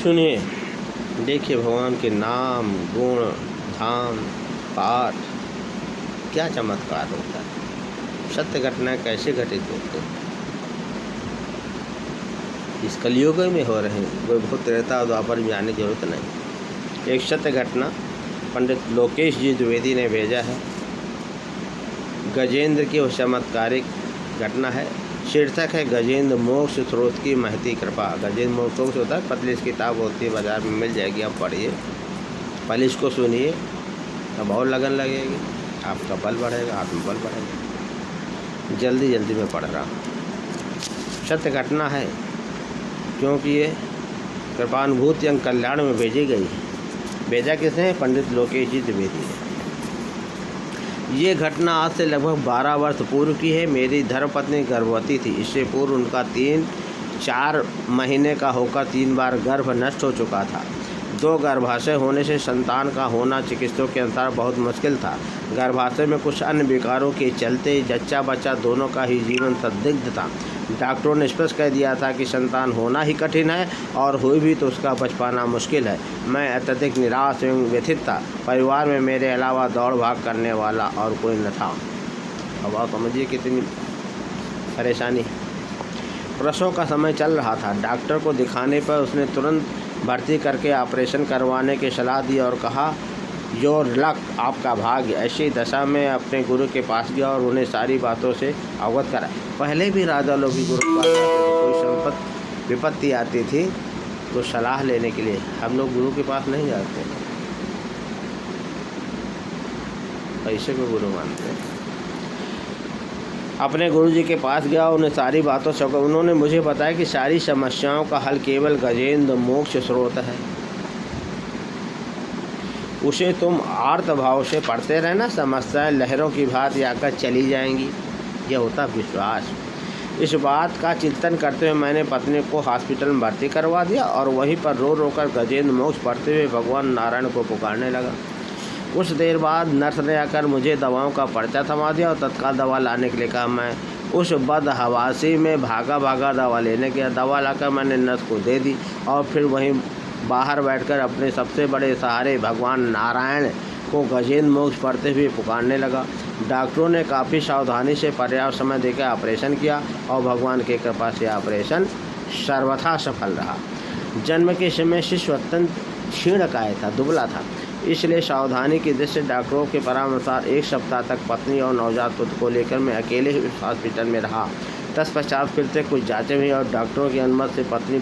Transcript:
सुनिए, देखिए भगवान के नाम, गुण, धाम, पाठ, क्या चमत्कार होता है। सत्य घटनाएं कैसे घटित होते हैं, इस कलयुग में हो रहे हैं। कोई बहुत त्रेता और द्वापर में आने की जरूरत नहीं। एक सत्य घटना पंडित लोकेश जी द्विवेदी ने भेजा है। गजेंद्र की वो चमत्कारिक घटना है। शीर्षक है गजेंद्र मोक्ष स्रोत की महती कृपा। गजेंद्र मोक्ष होता है, पतली सी किताब होती है, बाजार में मिल जाएगी, आप पढ़िए। पहले इसको सुनिए तब और लगन लगेगी, आपका बल बढ़ेगा, आत्मबल बढ़ेगा। जल्दी जल्दी मैं पढ़ रहा हूँ। सत्य घटना है क्योंकि ये कृपानुभूति अंग कल्याण में भेजी गई है। भेजा किसने? पंडित लोकेश जी द्विवेदी ने। ये घटना आज से लगभग 12 वर्ष पूर्व की है। मेरी धर्मपत्नी गर्भवती थी। इससे पूर्व उनका 3-4 महीने का होकर 3 बार गर्भ नष्ट हो चुका था। 2 गर्भाशय होने से संतान का होना चिकित्सकों के अनुसार बहुत मुश्किल था। गर्भाशय में कुछ अन्य विकारों के चलते जच्चा बच्चा दोनों का ही जीवन संदिग्ध था। डॉक्टरों ने स्पष्ट कह दिया था कि संतान होना ही कठिन है और हुई भी तो उसका बच पाना मुश्किल है। मैं अत्यधिक निराश एवं व्यथित था। परिवार में मेरे अलावा दौड़ भाग करने वाला और कोई न था। अब आप समझिए कितनी परेशानी। प्रसव का समय चल रहा था। डॉक्टर को दिखाने पर उसने तुरंत भर्ती करके ऑपरेशन करवाने की सलाह दी और कहा, योर लक, आपका भाग्य। ऐसी दशा में अपने गुरु के पास गया और उन्हें सारी बातों से अवगत करा। पहले भी राजा लोग भी गुरु के पास जाते थे। कोई विपत्ति आती थी तो सलाह लेने के लिए। हम लोग गुरु के पास नहीं जाते, पैसे को गुरु मानते हैं। अपने गुरु जी के पास गया, उन्हें सारी बातों से उन्होंने मुझे बताया कि सारी समस्याओं का हल केवल गजेंद्र मोक्ष स्रोत है। उसे तुम आर्त भाव से पढ़ते रहना, समस्याएं लहरों की भांति आकर चली जाएंगी। यह होता विश्वास। इस बात का चिंतन करते हुए मैंने पत्नी को हॉस्पिटल में भर्ती करवा दिया और वहीं पर रो रो कर गजेंद्र मोक्ष पढ़ते हुए भगवान नारायण को पुकारने लगा। कुछ देर बाद नर्स ने आकर मुझे दवाओं का पर्चा थमा दिया और तत्काल दवा लाने के लिए कहा। मैं उस बदहवासी में भागा दवा लेने गया। दवा लाकर मैंने नर्स को दे दी और फिर वहीं बाहर बैठकर अपने सबसे बड़े सहारे भगवान नारायण को गजेंद्र मोक्ष पढ़ते हुए पुकारने लगा। डॉक्टरों ने काफ़ी सावधानी से पर्याप्त समय देकर ऑपरेशन किया और भगवान की कृपा से ऑपरेशन सर्वथा सफल रहा। जन्म के समय शिशु अत्यंत क्षीणकाय था, दुबला था। इसलिए सावधानी की दृष्टि से डॉक्टरों के परामर्शानुसार 1 सप्ताह तक पत्नी और नवजात पुत्र को लेकर मैं अकेले ही हॉस्पिटल में रहा। तत्पश्चात फिर से कुछ जांचें हुई और डॉक्टरों की अनुमति से पत्नी